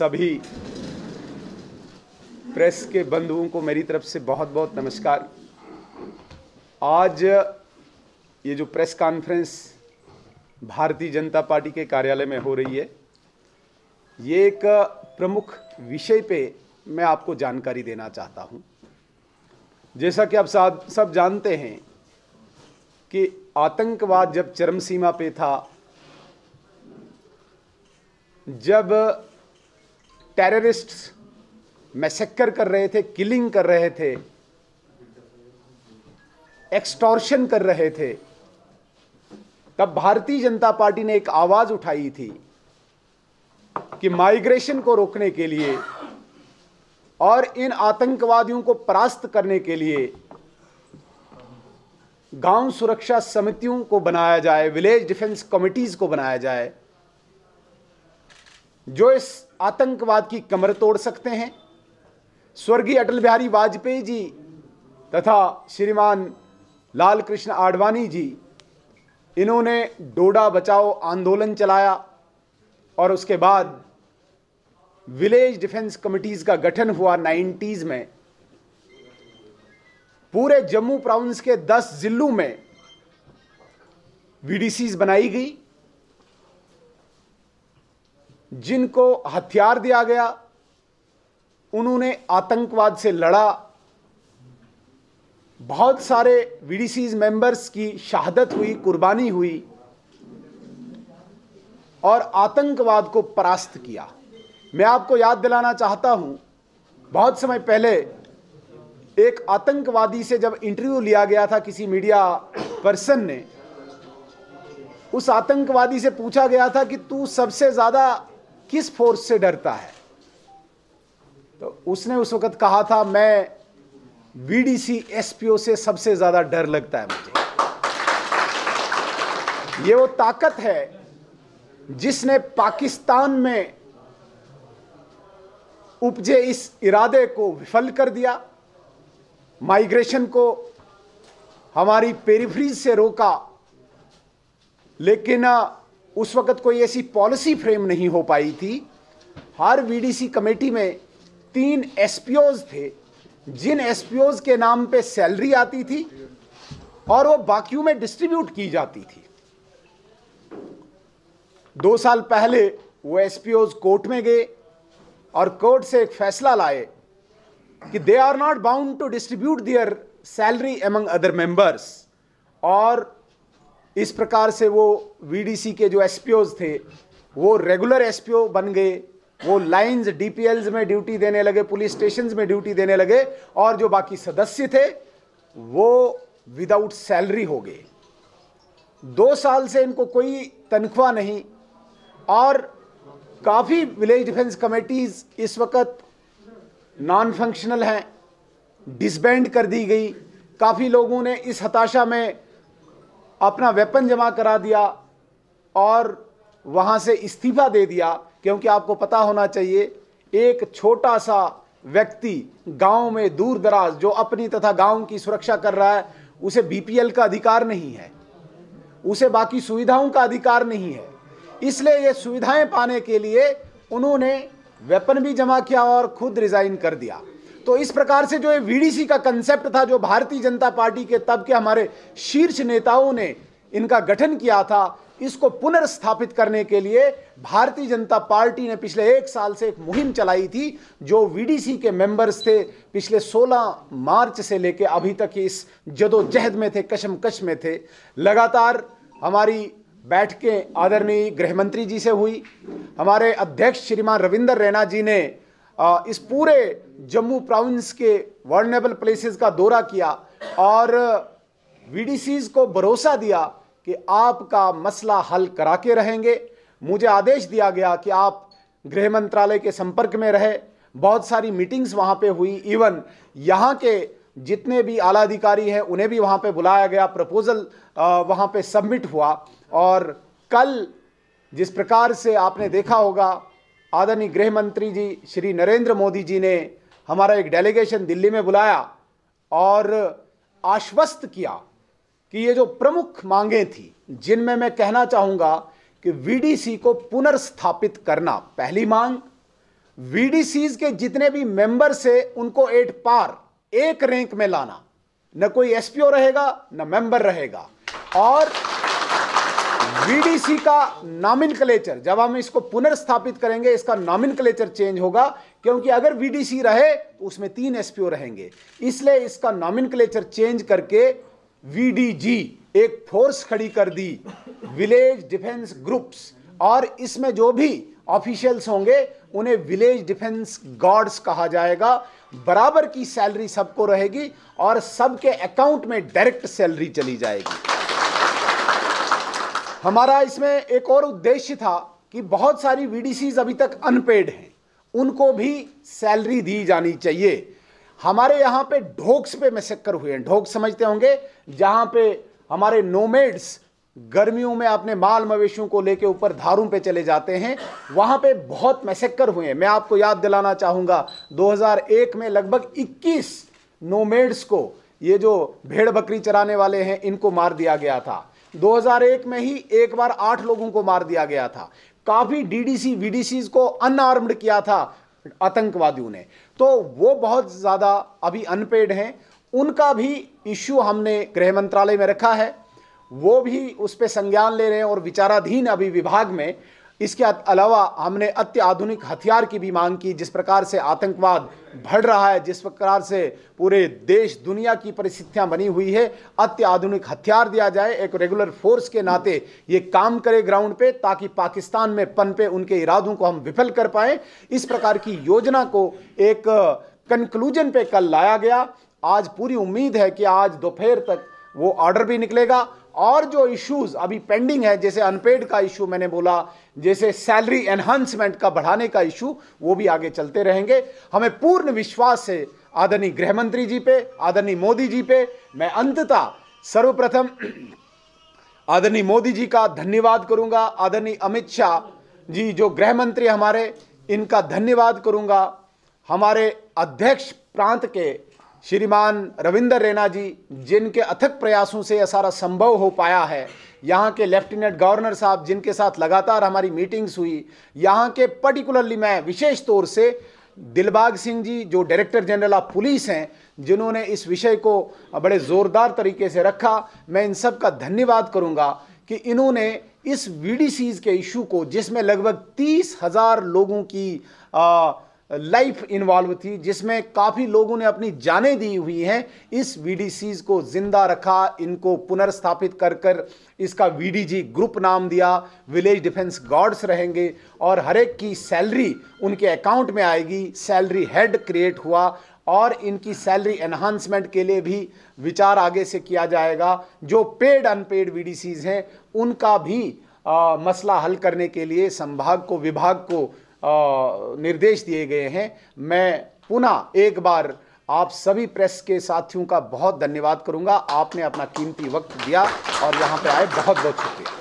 सभी प्रेस के बंधुओं को मेरी तरफ से बहुत बहुत नमस्कार। आज ये जो press conference Bharatiya Janata party के कार्यालय में हो रही है, ये एक प्रमुख विषय पे मैं आपको जानकारी देना चाहता हूँ। जैसा कि आप सब जानते हैं कि आतंकवाद जब चरम सीमा पे था, जब टेररिस्ट्स मैसेकर कर रहे थे, किलिंग कर रहे थे, एक्सटॉर्शन कर रहे थे, तब भारतीय जनता पार्टी ने एक आवाज उठाई थी कि माइग्रेशन को रोकने के लिए और इन आतंकवादियों को परास्त करने के लिए गांव सुरक्षा समितियों को बनाया जाए, विलेज डिफेंस कमिटीज को बनाया जाए, जो इस आतंकवाद की कमर तोड़ सकते हैं। स्वर्गीय अटल बिहारी वाजपेयी जी तथा श्रीमान लाल कृष्ण आडवाणी जी, इन्होंने डोडा बचाओ आंदोलन चलाया और उसके बाद विलेज डिफेंस कमिटीज का गठन हुआ 90s में। पूरे जम्मू प्रोविंस के 10 जिलों में वीडीसीज बनाई गई, जिनको हथियार दिया गया, उन्होंने आतंकवाद से लड़ा। बहुत सारे वीडीसीज मेंबर्स की शहादत हुई, कुर्बानी हुई और आतंकवाद को परास्त किया। मैं आपको याद दिलाना चाहता हूं, बहुत समय पहले एक आतंकवादी से जब इंटरव्यू लिया गया था किसी मीडिया पर्सन ने, उस आतंकवादी से पूछा गया था कि तू सबसे ज्यादा किस फोर्स से डरता है, तो उसने उस वक्त कहा था, मैं वीडीसी एसपीओ से सबसे ज्यादा डर लगता है मुझे। ये वो ताकत है जिसने पाकिस्तान में उपजे इस इरादे को विफल कर दिया, माइग्रेशन को हमारी पेरिफेरीज से रोका। लेकिन उस वक्त कोई ऐसी पॉलिसी फ्रेम नहीं हो पाई थी। हर वीडीसी कमेटी में 3 एसपीओज थे, जिन एसपीओज के नाम पे सैलरी आती थी और वो बाकियों में डिस्ट्रीब्यूट की जाती थी। 2 साल पहले वो एसपीओज कोर्ट में गए और कोर्ट से एक फैसला लाए कि they are not bound to distribute their salary among other members, और इस प्रकार से वो वीडीसी के जो एसपीओज थे वो रेगुलर एसपीओ बन गए। वो लाइंस डीपीएल्स में ड्यूटी देने लगे, पुलिस स्टेशंस में ड्यूटी देने लगे, और जो बाकी सदस्य थे वो विदाउट सैलरी हो गए। 2 साल से इनको कोई तनख्वाह नहीं, और काफ़ी विलेज डिफेंस कमेटीज इस वक्त नॉन फंक्शनल हैं, डिसबैंड कर दी गई। काफ़ी लोगों ने इस हताशा में अपना वेपन जमा करा दिया और वहाँ से इस्तीफा दे दिया, क्योंकि आपको पता होना चाहिए, एक छोटा सा व्यक्ति गांव में दूर दराज जो अपनी तथा गांव की सुरक्षा कर रहा है, उसे बीपीएल का अधिकार नहीं है, उसे बाकी सुविधाओं का अधिकार नहीं है। इसलिए ये सुविधाएं पाने के लिए उन्होंने वेपन भी जमा किया और खुद रिजाइन कर दिया। तो इस प्रकार से जो ये वीडीसी का कंसेप्ट था, जो भारतीय जनता पार्टी के तब के हमारे शीर्ष नेताओं ने इनका गठन किया था, इसको पुनर्स्थापित करने के लिए भारतीय जनता पार्टी ने पिछले 1 साल से एक मुहिम चलाई थी। जो वीडीसी के मेंबर्स थे, पिछले 16 मार्च से लेकर अभी तक इस जदोजहद में थे, कशमकश में थे। लगातार हमारी बैठकें आदरणीय गृह मंत्री जी से हुई। हमारे अध्यक्ष श्रीमान रविंदर रैना जी ने इस पूरे जम्मू प्रोविंस के वर्नेबल प्लेसेस का दौरा किया और वीडीसीज को भरोसा दिया कि आपका मसला हल करा के रहेंगे। मुझे आदेश दिया गया कि आप गृह मंत्रालय के संपर्क में रहे। बहुत सारी मीटिंग्स वहाँ पे हुई, इवन यहाँ के जितने भी आला अधिकारी हैं उन्हें भी वहाँ पे बुलाया गया, प्रपोजल वहाँ पे सबमिट हुआ। और कल जिस प्रकार से आपने देखा होगा, आदरणीय गृह मंत्री जी श्री नरेंद्र मोदी जी ने हमारा एक डेलीगेशन दिल्ली में बुलाया और आश्वस्त किया कि ये जो प्रमुख मांगें थी, जिनमें मैं कहना चाहूँगा कि वीडीसी को पुनर्स्थापित करना पहली मांग, वीडीसीज के जितने भी मेंबर से उनको एट पार एक रैंक में लाना, न कोई एसपीओ रहेगा न मेंबर रहेगा। और वीडीसी का नॉमेनक्लेचर जब हम इसको पुनर्स्थापित करेंगे, इसका नॉमेनक्लेचर चेंज होगा, क्योंकि अगर वीडीसी रहे तो उसमें 3 एसपीओ रहेंगे, इसलिए इसका नॉमेनक्लेचर चेंज करके वीडीजी एक फोर्स खड़ी कर दी, विलेज डिफेंस ग्रुप्स, और इसमें जो भी ऑफिशियल्स होंगे उन्हें विलेज डिफेंस गार्ड्स कहा जाएगा। बराबर की सैलरी सबको रहेगी और सबके अकाउंट में डायरेक्ट सैलरी चली जाएगी। हमारा इसमें एक और उद्देश्य था कि बहुत सारी वीडीसीज अभी तक अनपेड हैं, उनको भी सैलरी दी जानी चाहिए। हमारे यहाँ पे ढोक्स पे मैसेकर हुए हैं, ढोक समझते होंगे, जहाँ पे हमारे नोमेड्स गर्मियों में अपने माल मवेशियों को लेके ऊपर धारों पे चले जाते हैं, वहाँ पे बहुत मैसेकर हुए हैं। मैं आपको याद दिलाना चाहूँगा 2001 में लगभग 21 नोमेड्स को, ये जो भेड़ बकरी चराने वाले हैं, इनको मार दिया गया था। 2001 में ही एक बार 8 लोगों को मार दिया गया था। काफ़ी डीडीसी वीडीसीज को अनआर्म्ड किया था आतंकवादियों ने, तो वो बहुत ज़्यादा अभी अनपेड हैं। उनका भी इश्यू हमने गृह मंत्रालय में रखा है, वो भी उस पर संज्ञान ले रहे हैं और विचाराधीन अभी विभाग में। इसके अलावा हमने अत्याधुनिक हथियार की भी मांग की। जिस प्रकार से आतंकवाद बढ़ रहा है, जिस प्रकार से पूरे देश दुनिया की परिस्थितियां बनी हुई है, अत्याधुनिक हथियार दिया जाए, एक रेगुलर फोर्स के नाते ये काम करे ग्राउंड पे, ताकि पाकिस्तान में पनपे उनके इरादों को हम विफल कर पाएं। इस प्रकार की योजना को एक कंक्लूजन पे कल लाया गया। आज पूरी उम्मीद है कि आज दोपहर तक वो ऑर्डर भी निकलेगा, और जो इश्यूज अभी पेंडिंग है, जैसे अनपेड का इशू मैंने बोला, जैसे सैलरी एनहांसमेंट का बढ़ाने का इशू, वो भी आगे चलते रहेंगे। हमें पूर्ण विश्वास है आदरणीय गृह मंत्री जी पे, आदरणीय मोदी जी पे। मैं अंततः सर्वप्रथम आदरणीय मोदी जी का धन्यवाद करूंगा, आदरणीय अमित शाह जी जो गृह मंत्री हमारे, इनका धन्यवाद करूंगा, हमारे अध्यक्ष प्रांत के श्रीमान रविंद्र रैना जी, जिनके अथक प्रयासों से यह सारा संभव हो पाया है, यहाँ के लेफ्टिनेंट गवर्नर साहब जिनके साथ लगातार हमारी मीटिंग्स हुई, यहाँ के पर्टिकुलरली मैं विशेष तौर से दिलबाग सिंह जी जो डायरेक्टर जनरल ऑफ पुलिस हैं, जिन्होंने इस विषय को बड़े ज़ोरदार तरीके से रखा। मैं इन सब का धन्यवाद करूँगा कि इन्होंने इस वीडीसीज के इशू को, जिसमें लगभग 30,000 लोगों की लाइफ इन्वॉल्व थी, जिसमें काफ़ी लोगों ने अपनी जानें दी हुई हैं, इस वीडीसीज को जिंदा रखा, इनको पुनर्स्थापित कर कर इसका वीडीजी ग्रुप नाम दिया, विलेज डिफेंस गार्ड्स रहेंगे और हर एक की सैलरी उनके अकाउंट में आएगी। सैलरी हेड क्रिएट हुआ और इनकी सैलरी एनहांसमेंट के लिए भी विचार आगे से किया जाएगा। जो पेड अनपेड वीडीसीज हैं उनका भी मसला हल करने के लिए संभाग को, विभाग को निर्देश दिए गए हैं। मैं पुनः एक बार आप सभी प्रेस के साथियों का बहुत धन्यवाद करूंगा। आपने अपना कीमती वक्त दिया और यहाँ पे आए, बहुत बहुत शुक्रिया।